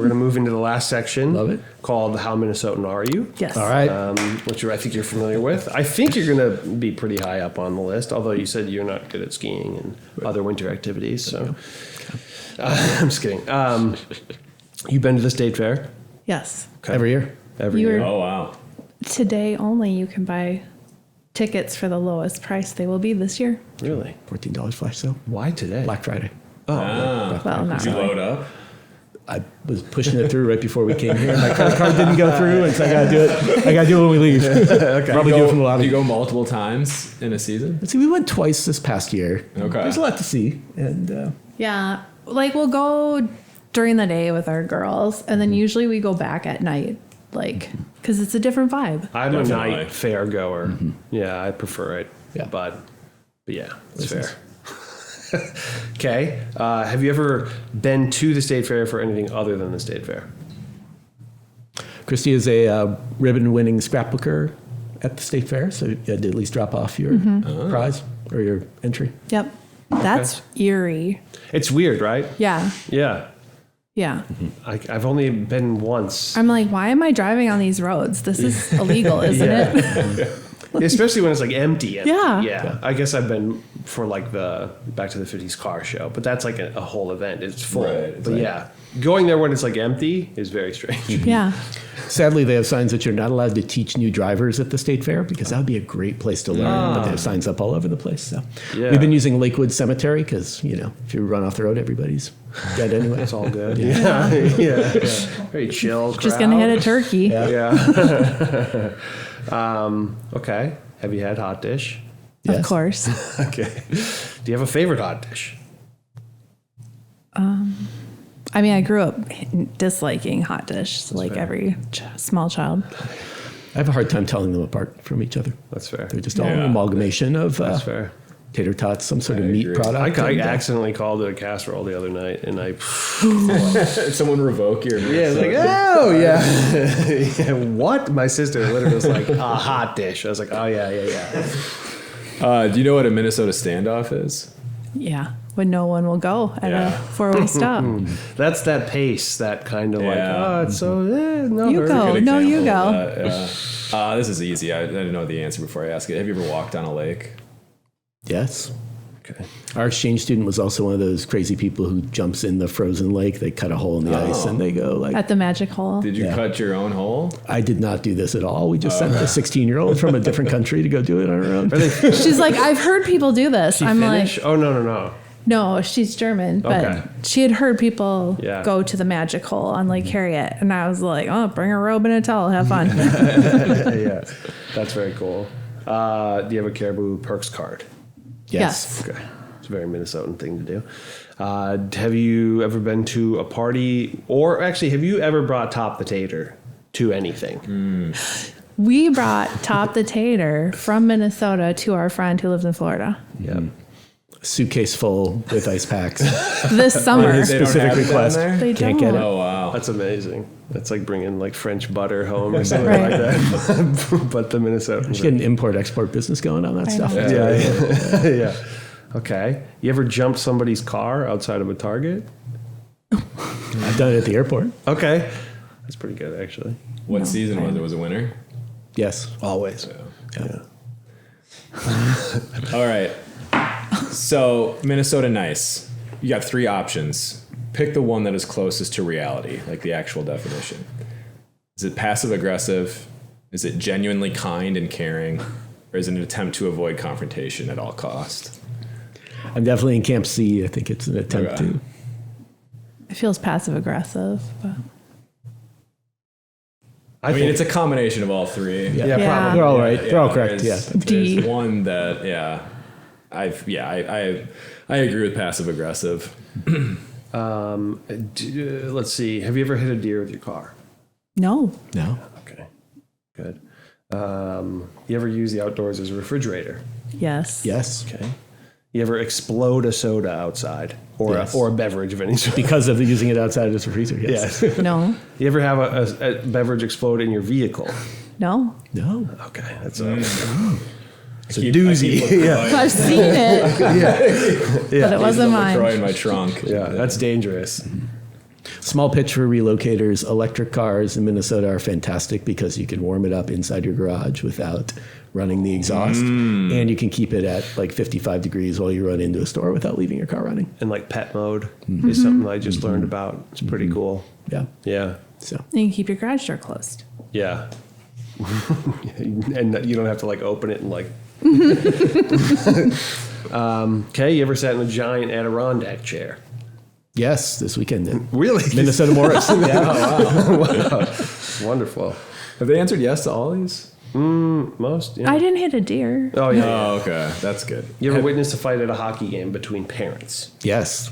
going to move into the last section. Love it. Called How Minnesotan Are You? Yes. All right. Which I think you're familiar with. I think you're going to be pretty high up on the list, although you said you're not good at skiing and other winter activities. So I'm just kidding. You've been to the state fair? Yes. Okay. Every year. Every You year. were- Oh, wow. Today only you can buy tickets for the lowest price they will be this year. Really? $14 flash sale. Why today? Black Friday. Ah. Well, not Did you really. load up? I was pushing it through right before we came here. My credit card didn't go through, and so I got to do it. I got to do it when we leave. Probably do it from a lot Do of. you go multiple times in a season? Let's see, we went twice this past year. Okay. There's a lot to see, and Yeah. Like we'll go during the day with our girls and then usually we go back at night. Like, because it's a different vibe. I'm a Definitely. night fair goer. Yeah, I prefer it. Yeah. But yeah, it's fair. Okay. Have you ever been to the state fair for anything other than the state fair? Christy is a ribbon-winning scrapbooker at the state fair, so you had to at least drop off your prize or your entry. Yep. That's eerie. It's weird, right? Yeah. Yeah. Yeah. I've only been once. I'm like, why am I driving on these roads? This is illegal, isn't it? Especially when it's like empty. Yeah. Yeah. I guess I've been for like the Back to the 50s car show, but that's like a whole event. It's full. Right, But yeah, going there when it's like empty is very strange. Yeah. Sadly, they have signs that you're not allowed to teach new drivers at the state fair because that would be a great place to learn. But they have signs up all over the place. So Yeah. we've been using Lakewood Cemetery because if you run off the road, everybody's dead anyway. It's all good. Yeah. Very chill. Just going to hit a turkey. Yeah. Okay. Have you had hot dish? Of Yes. course. Okay. Do you have a favorite hot dish? I mean, I grew up disliking hot dish like every small child. I have a hard time telling them apart from each other. That's fair. They're just all an amalgamation of That's fair. tater tots, some sort of meat agree. product. I and, accidentally called it a casserole the other night, and I Did someone revoke your oh yeah, what? My sister literally was like a hot dish. I was like, oh yeah. Do you know what a Minnesota standoff is? Yeah. When no one will go at Yeah. a four-way stop. That's that pace, that kind of like, Yeah. oh, it's so no. You hurry. go. Good No, you example go. of that, yeah. This is easy. I didn't know the answer before I ask it. Have you ever walked on a lake? Yes. Okay. Our exchange student was also one of those crazy people who jumps in the frozen lake. They cut a hole in the ice and they go like, At the magic hole. Did you cut your own hole? I did not do this at all. We just sent a 16-year-old from a different country to go do it on her own. She's like, I've heard people do this. I'm Finish? like, Oh no. no, she's German, but Okay. she had heard people Yeah. go to the magic hole on Lake Harriet. And I was like, oh, bring a robe and a towel. Have fun. Yeah, that's very cool. Do you have a Caribou Perks card? Yes. Okay, it's a very Minnesotan thing to do. Have you ever been to a party, or actually, have you ever brought Top the Tater to anything? We brought Top the Tater from Minnesota to our friend who lives in Florida Yep. Suitcase full with ice packs. this summer. They don't Specific have it down request. there? They Can't don't. get it. Oh, wow. That's amazing. That's like bringing like French butter home or something Right. like that. But the Minnesotans. Get an import-export business going on that stuff. know. Yeah. Okay. You ever jumped somebody's car outside of a Target? I've done it at the airport. Okay. That's pretty good, actually. What season was it? Was it winter? Yes. Always. Yeah. All right. So, Minnesota nice. You got three options. Pick the one that is closest to reality, like the actual definition. Is it passive aggressive? Is it genuinely kind and caring? Or is it an attempt to avoid confrontation at all cost? I'm definitely in Camp C. I think it's an attempt Okay. to. It feels passive aggressive, but I mean, it's a combination of all three. Yeah, Yeah. probably. They're all right. They're all correct. Yeah. D. There's one that, I agree with passive aggressive. Let's see. Have you ever hit a deer with your car? no. No. Okay. Good. You ever use the outdoors as a refrigerator? Yes. Yes. Okay. You ever explode a soda outside or Yes. or a beverage of any sort? Because of using it outside as a freezer. Yes. Yes. No. You ever have a beverage explode in your vehicle? No. No. Okay, that's a It's a doozy. Yeah. I've seen it, but it wasn't mine. LaCroix in my trunk. Yeah, that's dangerous. Small pitch for relocators. Electric cars in Minnesota are fantastic because you can warm it up inside your garage without running the exhaust. And you can keep it at like 55 degrees while you run into a store without leaving your car running. And like pet mode is something I just learned about. It's pretty cool. Yeah. Yeah. So You can keep your garage door closed. Yeah. And you don't have to like open it and like. Okay, you ever sat in a giant Adirondack chair? yes, this weekend then. Really? Minnesota Morris. Wow. Wonderful. Have they answered yes to all these? Most. Yeah. I didn't hit a deer. Oh yeah. Oh, okay. That's good. You ever witnessed a fight at a hockey game between parents? Yes.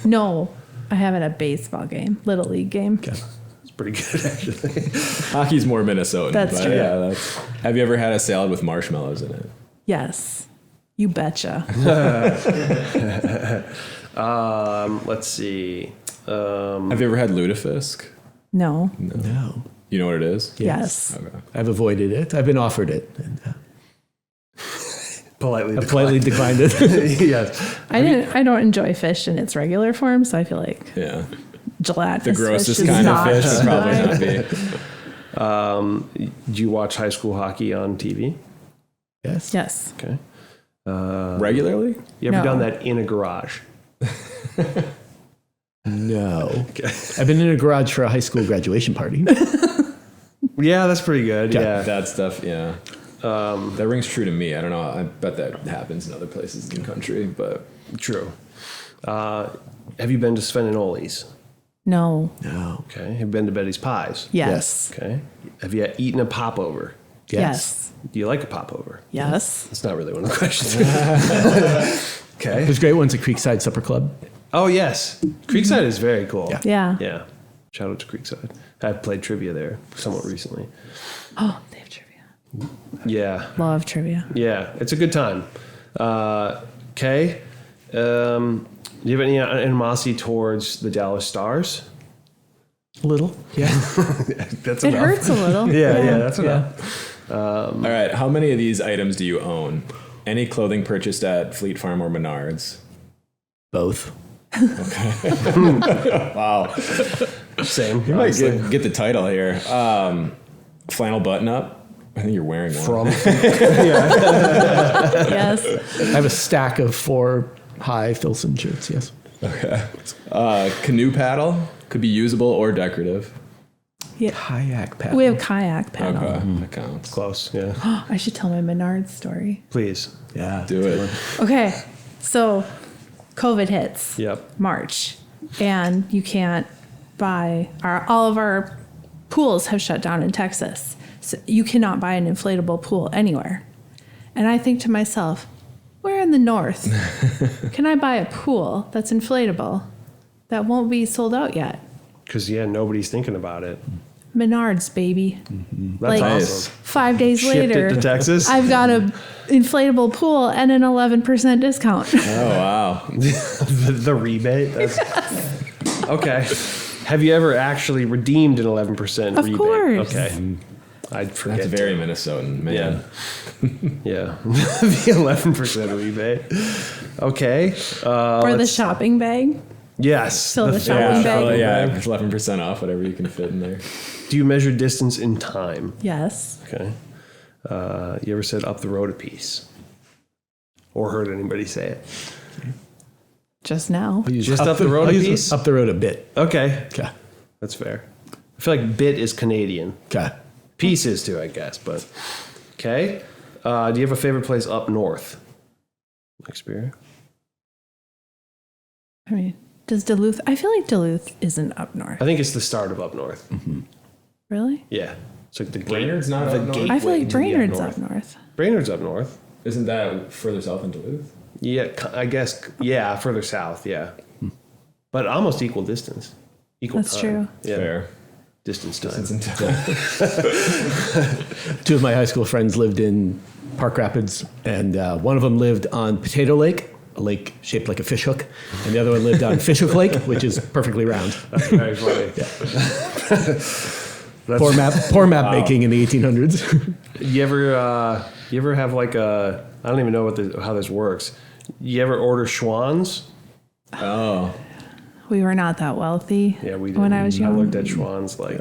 No, I haven't a baseball game, little league game. Okay. It's pretty good actually. Hockey's more Minnesotan. That's but true. Yeah, have you ever had a salad with marshmallows in it? Yes, you betcha. Let's see. Have you ever had lutefisk? No. No. You know what it is? Yes. Okay. I've avoided it. I've been offered it. And, Politely. I've politely declined it. Yes. I don't enjoy fish in its regular form, so I feel like Yeah. gelatinous The grossest fish is kind of not fish would probably mine. not be. Do you watch high school hockey on TV? Yes. Yes. Okay. Regularly? You ever No. done that in a garage? No. Okay. I've been in a garage for a high school graduation party. Yeah, that's pretty good. Yeah. That stuff, yeah. That rings true to me. I don't know. I bet that happens in other places in the country, but True. Have you been to Sven and Ole's? No. No. Okay. Have you been to Betty's Pies? Yes. Okay. Have you eaten a popover? Yes. Do you like a popover? Yes. That's not really one of the questions. Okay. There's great ones at Creekside Supper Club. Oh, yes. Creekside is very cool. Yeah. Yeah. Yeah. Shout out to Creekside. I've played trivia there somewhat recently. Oh, they have trivia. Yeah. Love trivia. Yeah. It's a good time. Okay. Do you have any animosity towards the Dallas Stars? A little. Yeah. That's It enough. hurts a little. Yeah, that's enough. all right. How many of these items do you own? Any clothing purchased at Fleet Farm or Menards? Both. Wow. Same. You might honestly. get the title here. Flannel button up. I think you're wearing one. From. Yes. I have a stack of 4 high Filson shirts. Yes. Okay. Canoe paddle could be usable or decorative. Yeah. Kayak paddle. We have kayak paddle. Okay, that counts. Close. Yeah. I should tell my Menards story. Please. Yeah. Do it. Okay. So COVID hits Yep. March and you can't buy all of our pools have shut down in Texas. So you cannot buy an inflatable pool anywhere. And I think to myself, where in the north can I buy a pool that's inflatable that won't be sold out yet? Because, nobody's thinking about it. Menards, baby. That's Like, awesome. 5 days Shipped later, it to Texas. I've got a inflatable pool and an 11% discount. Oh, wow. the rebate. That's, okay. Have you ever actually redeemed an 11% Of rebate? course. Okay. I'd forget. That's very Minnesotan, man. Yeah. The 11% rebate. Okay. Or the shopping bag. Yes. Fill the shopping bag. Well, yeah, 11% off, whatever you can fit in there. Do you measure distance in time? Yes. Okay. You ever said up the road a piece? Or heard anybody say it? Just now. Just up the road I'll a use piece? Up the road a bit. Okay. Okay. That's fair. I feel like bit is Canadian. Okay. Piece is too, I guess, but okay. Do you have a favorite place up north? Experience? I mean, does Duluth? I feel like Duluth isn't up north. I think it's the start of up north. Really? Yeah. It's like the Brainerd's not the up north? I feel gateway like to the Brainerd's up north. Brainerd's up north. Isn't that further south than Duluth? Yeah, I guess. Yeah, further south. Yeah, but almost equal distance. Equal That's time. true. Yeah. Fair. Distance time. Two of my high school friends lived in Park Rapids, and one of them lived on Potato Lake, a lake shaped like a fish hook, and the other one lived on Fish Hook Lake, which is perfectly round. That's very funny. That's- Poor map making in the 1800s. You ever have like a? I don't even know how this works. You ever order Schwann's? Oh. We were not that wealthy. Yeah, we did. When I was young. I looked at Schwann's like,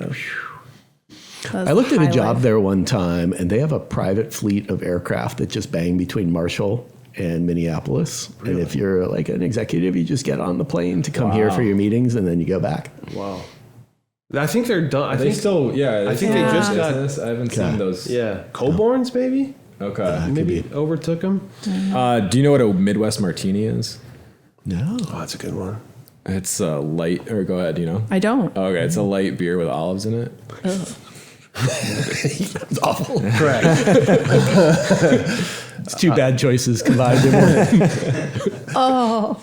That I looked at was a job high there one time, and they have a private fleet of aircraft that just bang between Marshall and Minneapolis. And if you're like an executive, you just get on the plane to come here for your meetings, and then you go back. wow. I think they're done. I They think still, yeah. I think they just got. Business. I haven't Okay. seen those. Yeah, Coborn's maybe. Okay. Maybe overtook them. Do you know what a Midwest Martini is? No. Oh, that's a good one. It's a light, or go ahead, you know? I don't. Okay, it's a light beer with olives in it. Ugh. That's awful. Correct. It's two bad choices combined in one.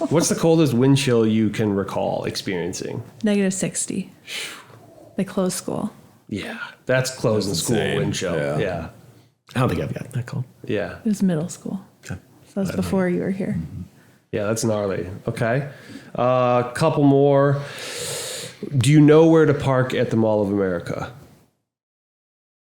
What's the coldest wind chill you can recall experiencing? -60. They closed school. Yeah, that's closing school insane. wind chill. Yeah. Yeah, I don't think I've got that call. yeah, It was middle school. Okay. So that's before you were here. yeah. That's gnarly. Okay, couple more. Do you know where to park at the Mall of America?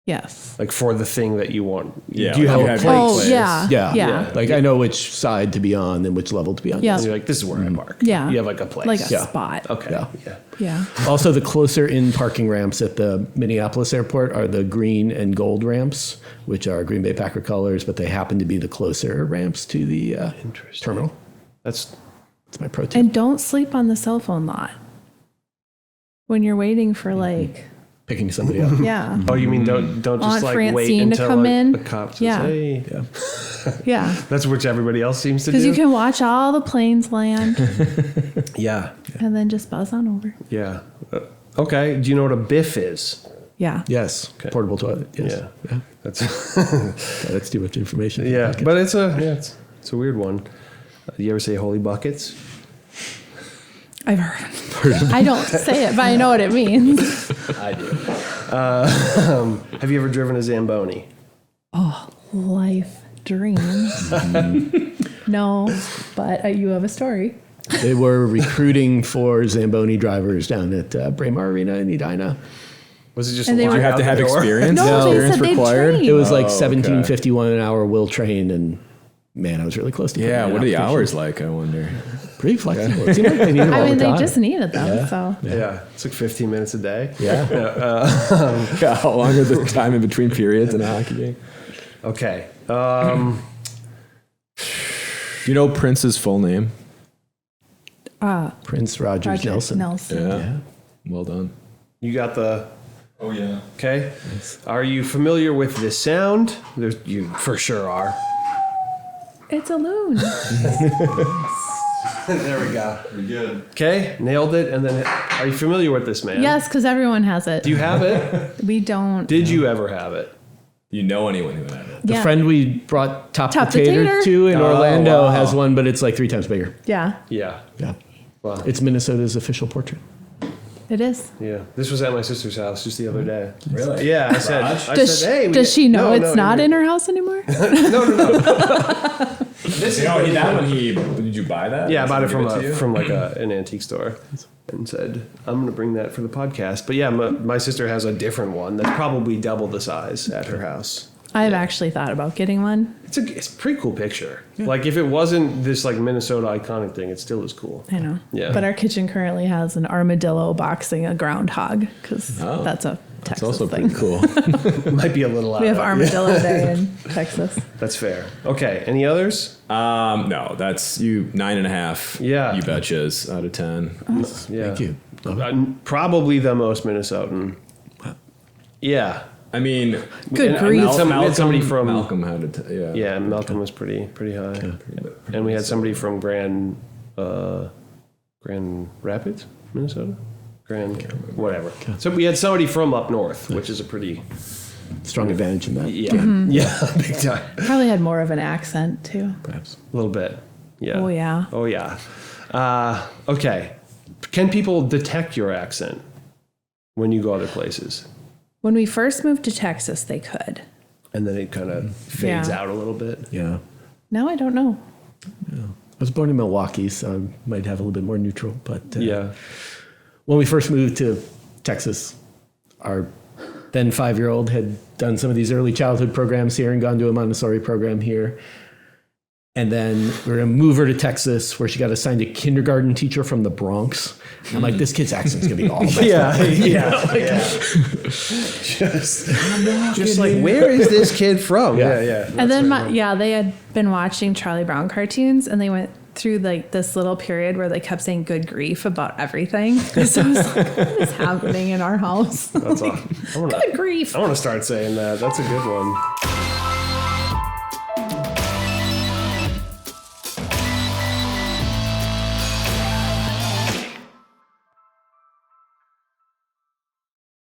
Yes. Like for the thing that you want. Yeah, Do you like have you a have place? your Oh, place. yeah. Yeah. Yeah. Like I know which side to be on and which level to be on. Yeah. And you're like, this is where I park. Yeah. You have like a place. Like a Yeah. spot. Okay. Yeah. Yeah. Yeah. Also, the closer in parking ramps at the Minneapolis airport are the green and gold ramps, which are Green Bay Packer colors, but they happen to be the closer ramps to the Interesting. terminal. That's That's my pro tip. And don't sleep on the cell phone lot when you're waiting for like, Picking somebody up. yeah. oh, you mean don't just Aunt like wait Francine to until come like, in? the cop says, Yeah. hey. Yeah. Yeah. That's what everybody else seems to do. Because you can watch all the planes land Yeah. and then just buzz on over. Yeah. Okay. Do you know what a biff is? Yeah. Yes. Portable toilet. Yes. Yeah. That's Yeah, that's too much information. yeah, Okay. but it's a weird one. Do you ever say holy buckets? I've heard. I don't say it, but I know what it means. I do. Have you ever driven a Zamboni? Oh, life dreams. No, but you have a story. They were recruiting for Zamboni drivers down at Braemar Arena in Edina. Was it just And a they line were- You have out to the have door? experience. No, they Experience said they'd required. train. It was like Oh, okay. 1751 an hour will train, and man, I was really close to Yeah, putting what in are the an application. hours like? I wonder. Pretty flexible. It seemed like they needed them all I mean, the they time. just needed them, so. Yeah, it's like 15 minutes a day. Yeah. Yeah, how long is the time in between periods in a hockey game? Okay. Do you know Prince's full name? Prince Rogers Roger Nelson. Yeah. Well done. You got the. Oh yeah. Okay. Are you familiar with this sound? You for sure are. It's a loon. There we go. Pretty good. Okay, nailed it. And then, are you familiar with this man? Yes, because everyone has it. Do you have it? We don't. Did you ever have it? Do you know anyone who had it? The Yeah. friend we brought Top Top Potato Potato? to in Oh, Orlando wow. has one, but it's like 3 times bigger. Yeah, Yeah. Yeah. Wow. It's Minnesota's official portrait. it is. Yeah. This was at my sister's house just the other day. Really? Yeah, I said. Does, hey, does she know no, it's no, not no, in her house anymore? This You know, that one did you buy that? Yeah, I bought it Someone from give to you? from like an antique store, and said I'm going to bring that for the podcast. But yeah, my sister has a different one that's probably double the size at her house. I've actually thought about getting one. It's a pretty cool picture. Like if it wasn't this like Minnesota iconic thing, it still is cool. I know. Yeah. But our kitchen currently has an armadillo boxing a groundhog because Oh, that's a It's Texas also thing. pretty cool. It might be a little out. We have there. Armadillo Day in Texas. That's fair. Okay. Any others? No, that's you 9.5. Yeah. You betchas out of 10. Yeah. Thank you. Probably the most Minnesotan. Yeah. I mean, Good And grief. we had somebody from Malcolm had it. Yeah. Yeah, Malcolm was pretty high. And we had somebody from Grand Rapids, Minnesota? Whatever. So we had somebody from up north, which is a pretty, Strong advantage in that. yeah, yeah, big time. Probably had more of an accent too. Perhaps. A little bit. Yeah. Oh, yeah. Oh, yeah. Okay. Can people detect your accent when you go other plays? When we first moved to Texas, they could. And then it kind of fades Yeah. out a little bit. Yeah. Now I don't know. I was born in Milwaukee, so I might have a little bit more neutral. But Yeah. when we first moved to Texas, our then 5-year-old had done some of these early childhood programs here and gone to a Montessori program here. And then we're going to move her to Texas, where she got assigned a kindergarten teacher from the Bronx. I'm like, this kid's accent's going to be all messed up. Just like, where is this kid from? Yeah. And then they had been watching Charlie Brown cartoons, and they went through like this little period where they kept saying "good grief" about everything. So I was like, what is happening in our house? That's awesome. Good grief. I want to start saying that. That's a good one.